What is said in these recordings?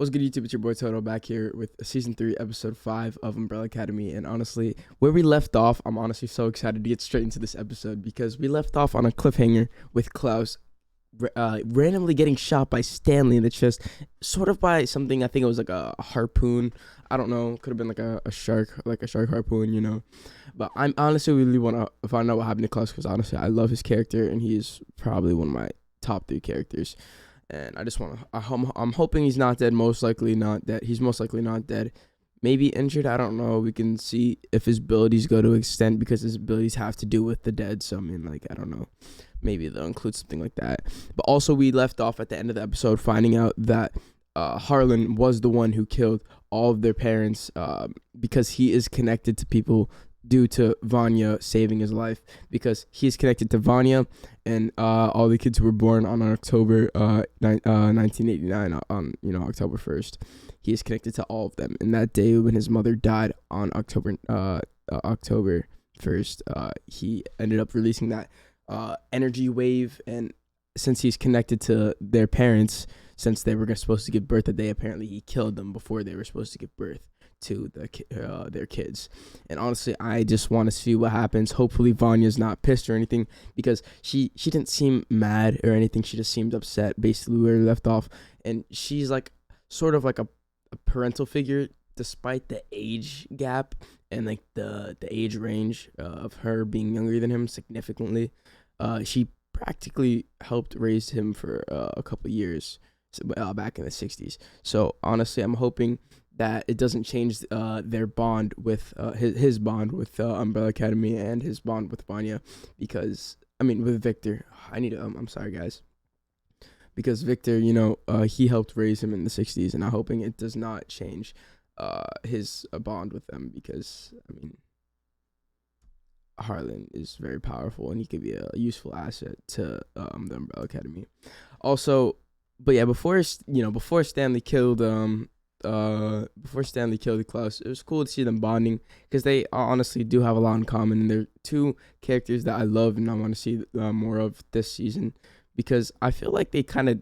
What's good, YouTube? It's your boy Toto back here with season 3, episode 5 of Umbrella Academy. And honestly, where we left off, I'm honestly so excited to get straight into this episode because we left off on a cliffhanger with Klaus randomly getting shot by Stanley in the chest, sort of by something. I think it was like a harpoon. I don't know. Could have been like a shark harpoon, you know. But I'm honestly really want to find out what happened to Klaus because honestly, I love his character and he's probably one of my top 3 characters. And I just want to, I'm hoping he's not dead, most likely not dead. He's most likely not dead. Maybe injured, I don't know. We can see if his abilities go to extent because his abilities have to do with the dead. So, I mean, like, I don't know. Maybe they'll include something like that. But also, we left off at the end of the episode finding out that Harlan was the one who killed all of their parents because he is connected to people due to Vanya saving his life, because he's connected to Vanya and all the kids who were born on October 1989 on October 1st. He is connected to all of them. And that day when his mother died on October 1st, he ended up releasing that energy wave, and since he's connected to their parents, since they were supposed to give birth that day, apparently he killed them before they were supposed to give birth to their kids. And honestly, I just want to see what happens. Hopefully Vanya's not pissed or anything, because she didn't seem mad or anything. She just seemed upset, basically where we left off. And she's like sort of like a parental figure, despite the age gap and like the age range of her being younger than him significantly. She practically helped raise him for a couple years back in the 60s. So honestly, I'm hoping that it doesn't change their bond with his bond with Umbrella Academy and his bond with Vanya, because with Victor. I'm sorry guys, because Victor, he helped raise him in the 60s, and I'm hoping it does not change his bond with them, because Harlan is very powerful and he could be a useful asset to the Umbrella Academy. Also, but yeah, before Stanley killed Klaus, it was cool to see them bonding, because they honestly do have a lot in common, and they're two characters that I love and I want to see more of this season, because I feel like they kind of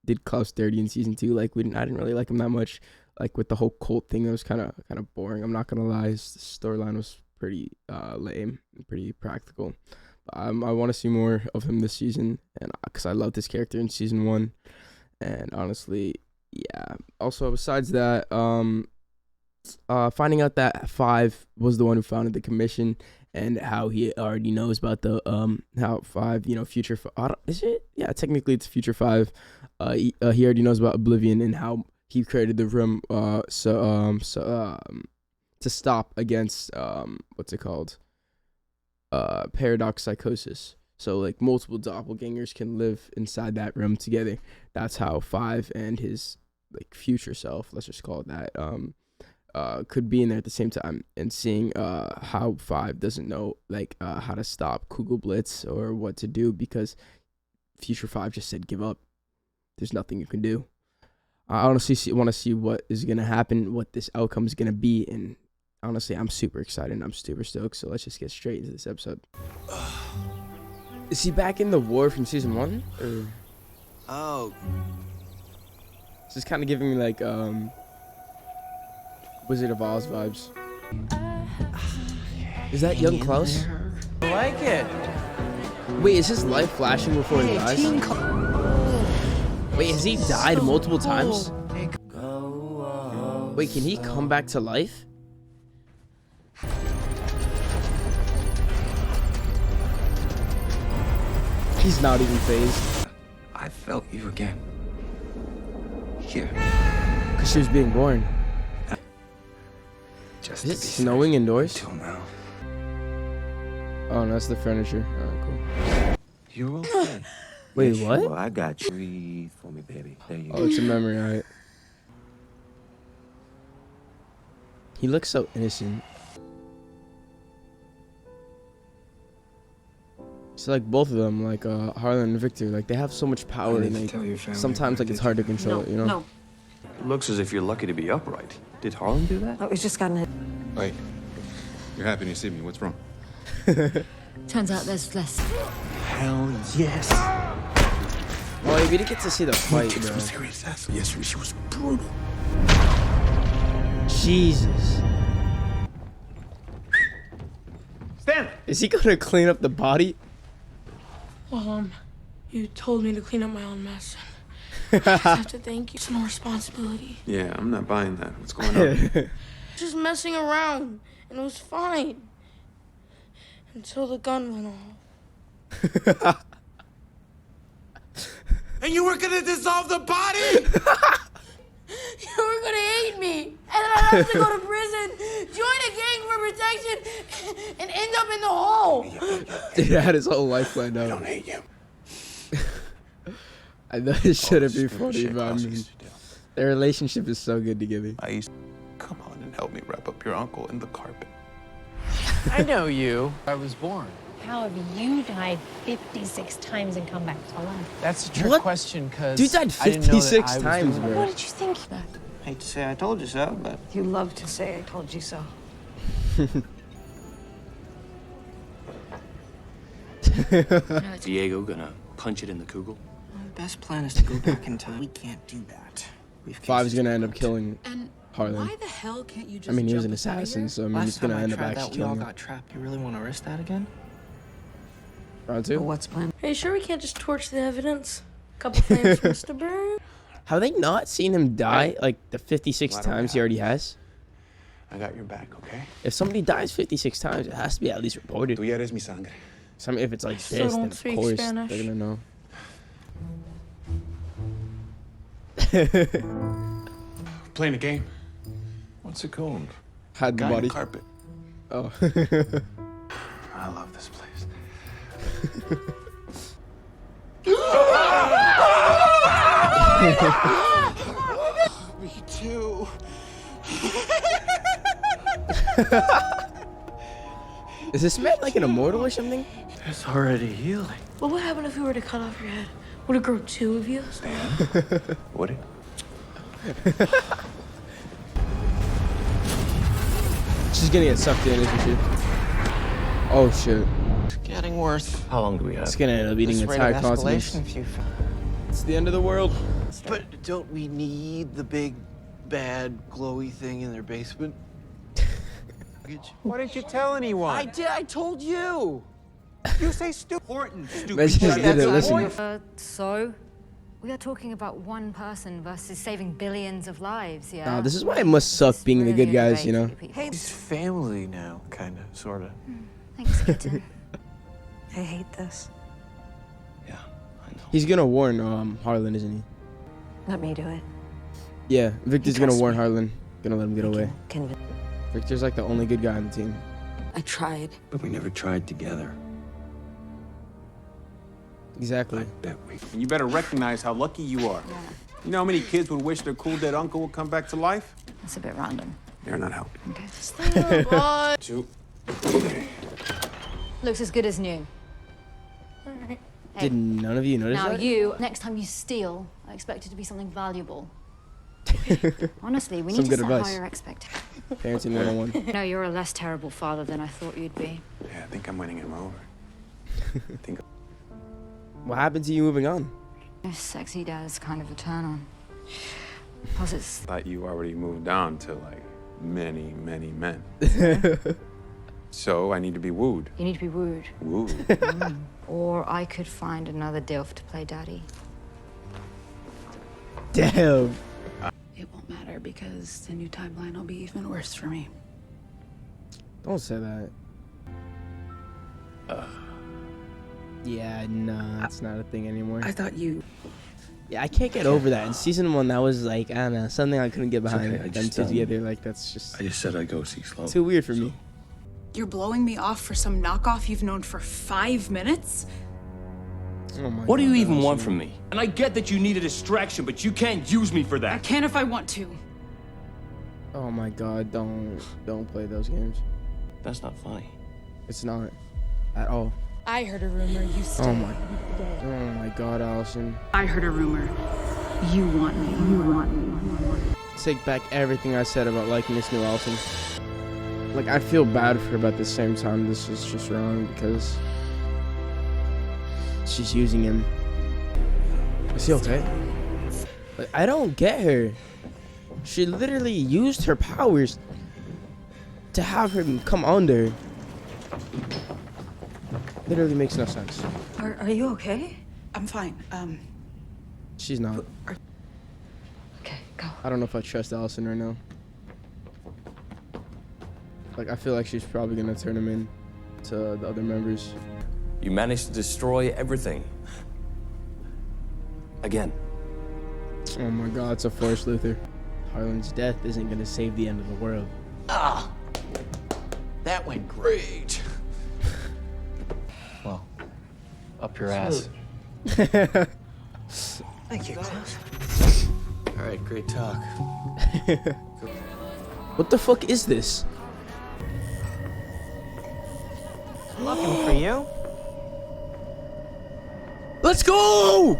did Klaus dirty in season 2. Like I didn't really like him that much, like with the whole cult thing. It was kind of boring. I'm not gonna lie, his storyline was pretty lame and pretty practical. I want to see more of him this season, and because I loved his character in season 1. And honestly, yeah. Also, besides that, finding out that 5 was the one who founded the commission, and how he already knows about the how 5, future. Is it? Yeah, technically it's future 5. He already knows about Oblivion and how he created the room to stop against what's it called? Paradox psychosis. So like multiple doppelgangers can live inside that room together. That's how 5 and his like future self, let's just call it that, could be in there at the same time. And seeing how 5 doesn't know like how to stop Kugelblitz or what to do, because future 5 just said give up. There's nothing you can do. I honestly want to see what is gonna happen, what this outcome is gonna be, and honestly, I'm super excited. I'm super stoked. So let's just get straight into this episode. Is he back in the war from season 1? Or? Oh. This is kind of giving me like Wizard of Oz vibes. Is that young Klaus? I like it. Wait, is his life flashing before he dies? Wait, has he died multiple times? Wait, can he come back to life? He's not even phased. I felt you again. Here. Because she was being born. Just Is it snowing indoors? Till now. Oh, no, that's the furniture. Alright, cool. You're okay. Wait, Yeah, what? sure, I got you. Breathe for me, baby. There you Oh, go. it's a memory, alright. He looks so innocent. So like both of them, like Harlan and Victor, like they have so much power, and like sometimes like it's hard to control it, you know? No. It looks as if you're lucky to be upright. Did Harlan do that? Oh, he's just gotten it. Wait, you're happy to see me. What's wrong? Turns out there's less. Hell yes. Oh, we didn't get to see the fight, bro. Serious ass. Yesterday she was brutal. Jesus. Stanley! Is he gonna clean up the body? You told me to clean up my own mess. I just have to thank you. It's no responsibility. Yeah, I'm not buying that. What's going on? Just messing around, and it was fine. Until the gun went off. And you were gonna dissolve the body? You were gonna hate me, and then I'd have to go to prison, join a gang for protection, and end up in the hole. Dude, he had his whole life planned I out. don't hate you. I know it shouldn't be Stupid funny, shit but I Klaus mean, used to do. their relationship is so good together. I used to come on and help me wrap up your uncle in the carpet. I know you. I was born. How have you died 56 times and come back to life? That's a trick What? question, because Dude died 56 times, bro. What did you think? I hate to say I told you so, but You love to say I told you so. Diego gonna punch it in the kugel? best plan is to go back in time. We can't do that. Five's gonna end up killing Harlan. Why the hell can't you just I mean, he was an jump out of assassin, here? so I mean, he's gonna end up actually we all killing him. got trapped. You really want to risk that again? Round two? What's plan? Are you sure we can't just torch the evidence? Couple flames for Mr. Burn? Have they not seen him die like the 56 Why don't we times he have already this? has? I got your back, okay? If somebody dies 56 times, it has to be at least reported. Tú ya eres mi sangre. If it's like Still this, don't then of speak course Spanish. they're gonna know. Playing a game. What's it called? Hide the Guy in body. carpet. Oh. I love this place. Me too. Is this man like an immortal or something? It's already healing. Well, what happened if we were to cut off your head? Would it grow two of you? Would it? She's gonna get sucked in, isn't she? Oh shit. It's getting worse. How long do we have? It's gonna end up eating This rate of entire continents. escalation, if you... It's the end of the world. But don't we need the big, bad, glowy thing in their basement? Why didn't you tell anyone? I did. I told you. You say stupid. Imagine he didn't listen. So, we are talking about one person versus saving billions of lives, yeah? Nah, this is why it must suck It's being the good really guys, you know? aggravating people. It's family now, kind of, sort of. Thanks, kitten. I hate this. Yeah, I know. He's gonna warn Harlan, isn't he? Let me do it. Yeah, Victor's gonna trusts warn me. Harlan. Gonna let him get away. Victor's like the only good guy on the team. I tried. But we never tried together. Exactly. Bet we. And you better recognize how lucky you are. You know how many kids would wish their cool dead uncle would come back to life? That's a bit random. You're not helping. Okay. Two. Looks as good as new. Hey, Did none of you notice now that? you, next time you steal, I expect it to be something valuable. Honestly, we Some need to good set advice. higher expectations. Parenting 101. No, you're a less terrible father than I thought you'd be. Yeah, I think I'm winning him over. I think What happened to you moving on? Sexy dad is kind of a turn on. Plus it's thought you already moved on to like many, many men. So I need to be wooed. you need to be wooed. Wooed. Or I could find another DILF to play daddy. Damn. It won't matter because the new timeline will be even worse for me. Don't say that. Yeah, nah, it's not a thing anymore. I thought you... Yeah, I can't get over that. In season 1, that was like, I don't know, something I couldn't get behind. okay, I Them just, two together, like, that's just I just said I'd go see Slow. too weird for me. You're blowing me off for some knockoff you've known for 5 minutes? Oh my What do you God, even that want was- from me? And I get that you need a distraction, but you can't use me for I that. can if I want to. Oh my God, don't play those games. That's not funny. It's not. At all. I heard a rumor you stay. Oh my God, Allison. I heard a rumor. You want me. You want me. Take back everything I said about liking this new Allison. Like, I feel bad for her, but at the same time, this is just wrong because she's using him. Is he okay? Like, I don't get her. She literally used her powers to have him come under. Literally makes no sense. Are you okay? I'm fine. She's not. Okay, go. I don't know if I trust Allison right now. Like, I feel like she's probably gonna turn him in to the other members. You managed to destroy everything. Again. Oh my god, it's a Forrest Luther. Harlan's death isn't gonna save the end of the world. Ah, that went great. Well, up your ass. Thank you, Klaus. All right, great talk. What the fuck is this? Looking for you? Let's go!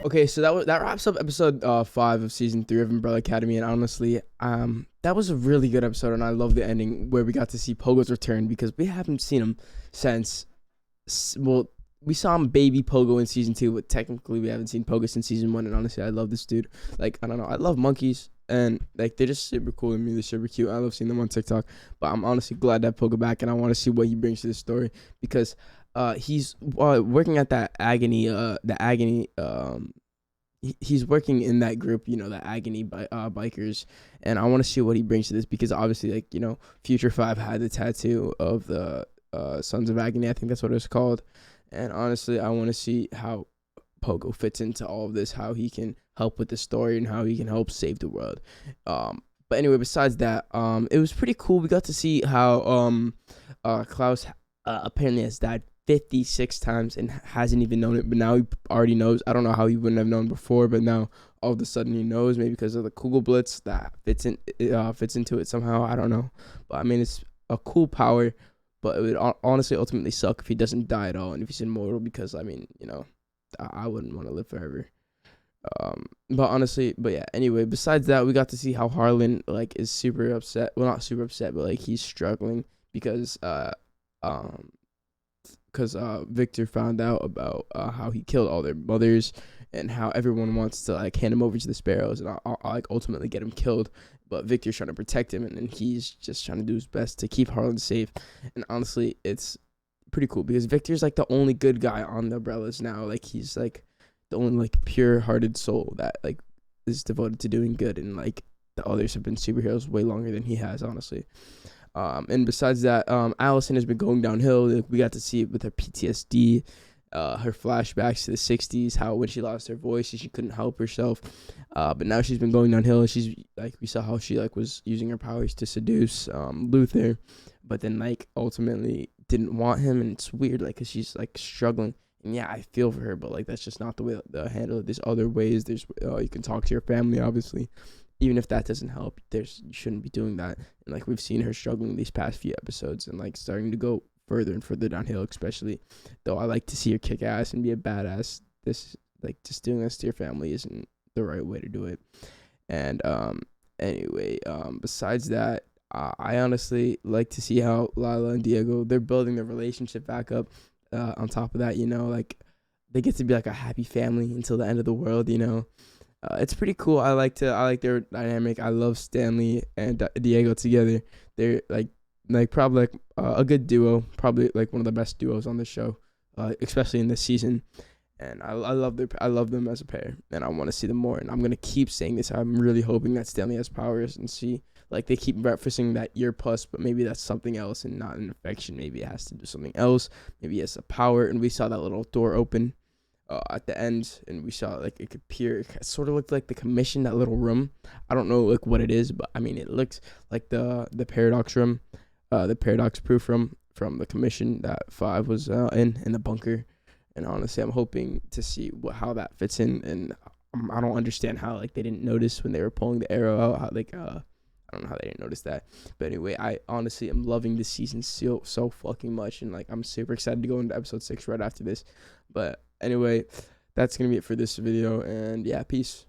Okay, so that wraps up episode 5 of season 3 of Umbrella Academy, and honestly, that was a really good episode, and I love the ending where we got to see Pogo's return, because we haven't seen him since, well, we saw him baby Pogo in season 2, but technically we haven't seen Pogo since season 1, and honestly, I love this dude. Like, I don't know, I love monkeys, and like, they're just super cool to me, they're super cute. I love seeing them on TikTok, but I'm honestly glad to have Pogo back, and I want to see what he brings to the story, because he's working at that agony, he's working in that group, you know, the agony bikers, and I want to see what he brings to this, because obviously, like, you know, Future 5 had the tattoo of the Sons of Agony, I think that's what it's called, and honestly, I want to see how Pogo fits into all of this, how he can help with the story, and how he can help save the world. But anyway, besides that, it was pretty cool. We got to see how Klaus apparently has died 56 times and hasn't even known it, but now he already knows. I don't know how he wouldn't have known before, but now all of a sudden he knows, maybe because of the Kugelblitz that fits into it somehow. I don't know, but I mean, it's a cool power, but it would honestly ultimately suck if he doesn't die at all and if he's immortal, because I mean, you know, I wouldn't want to live forever. But yeah, anyway, besides that, we got to see how Harlan like is super upset, well, not super upset, but like he's struggling because Victor found out about how he killed all their mothers, and how everyone wants to like hand him over to the Sparrows, and I'll like ultimately get him killed, but Victor's trying to protect him, and then he's just trying to do his best to keep Harlan safe. And honestly, it's pretty cool because Victor's like the only good guy on the Umbrellas now. Like, he's like the only like pure-hearted soul that like is devoted to doing good, and like the others have been superheroes way longer than he has, honestly. And besides that, Allison has been going downhill. Like, we got to see it with her PTSD, her flashbacks to the 60s, how when she lost her voice, she couldn't help herself. But now she's been going downhill. She's like, we saw how she like was using her powers to seduce Luther, but then like ultimately didn't want him, and it's weird, like, cause she's like struggling. And yeah, I feel for her, but like that's just not the way to handle it. There's other ways. There's you can talk to your family, obviously. Even if that doesn't help, you shouldn't be doing that. And like, we've seen her struggling these past few episodes, and like starting to go further and further downhill, especially. Though I like to see her kick ass and be a badass, this like just doing this to your family isn't the right way to do it. And anyway, besides that, I honestly like to see how Lila and Diego, they're building their relationship back up. On top of that, you know, like they get to be like a happy family until the end of the world, you know. It's pretty cool. I like their dynamic. I love Stanley and Diego together. They're like probably like a good duo, probably like one of the best duos on the show, especially in this season. And I love them as a pair, and I want to see them more. And I'm gonna keep saying this. I'm really hoping that Stanley has powers, and see, like, they keep referencing that ear pus, but maybe that's something else and not an infection. Maybe it has to do something else. Maybe it has a power. And we saw that little door open at the end, and we saw like it could appear. It sort of looked like the Commission, that little room. I don't know like what it is, but I mean, it looks like the paradox room, the paradox proof room from the Commission that 5 was in the bunker. And honestly, I'm hoping to see how that fits in. And I don't understand how like they didn't notice when they were pulling the arrow out. How like I don't know how they didn't notice that. But anyway, I honestly am loving this season so fucking much, and like I'm super excited to go into episode 6 right after this. But anyway, that's gonna be it for this video, and yeah, peace.